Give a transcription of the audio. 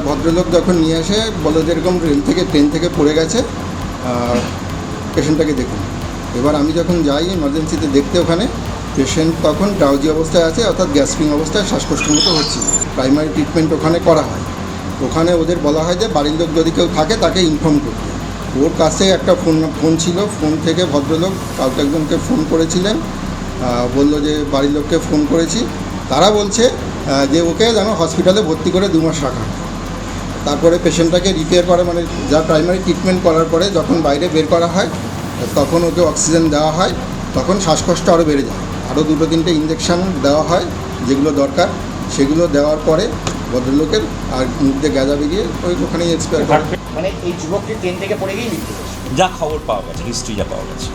ভদ্রলোক যখন নিয়ে আসে বলে যে এরকম ট্রেন থেকে পড়ে গেছে, পেশেন্টটাকে দেখুন। এবার আমি যখন যাই এমার্জেন্সিতে দেখতে, ওখানে পেশেন্ট তখন ড্রাউজি অবস্থায় আছে, অর্থাৎ গ্যাস্ট্রিং অবস্থায়, শ্বাসকষ্টের মতো হচ্ছে। প্রাইমারি ট্রিটমেন্ট ওখানে করা হয়। ওখানে ওদের বলা হয় যে বাড়ির লোক যদি কেউ থাকে তাকে ইনফর্ম করতে। ওর কাছে একটা ফোন ছিল, ফোন থেকে ভদ্রলোক কাউকে একজনকে ফোন করেছিলেন, বলল যে বাড়ির লোককে ফোন করেছি। তারা বলছে যে ওকে যেন হসপিটালে ভর্তি করে 2 মাস রাখা হয়। তারপরে পেশেন্টটাকে রিপেয়ার করা, মানে যা প্রাইমারি ট্রিটমেন্ট করার পরে যখন বাইরে বের করা হয় তখন ওকে অক্সিজেন দেওয়া হয়। তখন শ্বাসকষ্ট আরও বেড়ে যায়, আরও 2-3টে ইঞ্জেকশান দেওয়া হয় যেগুলো দরকার। সেগুলো দেওয়ার পরে ভদ্রলোকের আর মুখ দিয়ে গাঁজা বেরিয়ে ওখানেই এক্সপায়ার করে। মানে এই যুবকটি ট্রেন থেকে পড়ে গিয়ে মৃত্যু হয়েছে, যা খবর পাওয়া গেছে, হিস্ট্রি যা পাওয়া গেছে।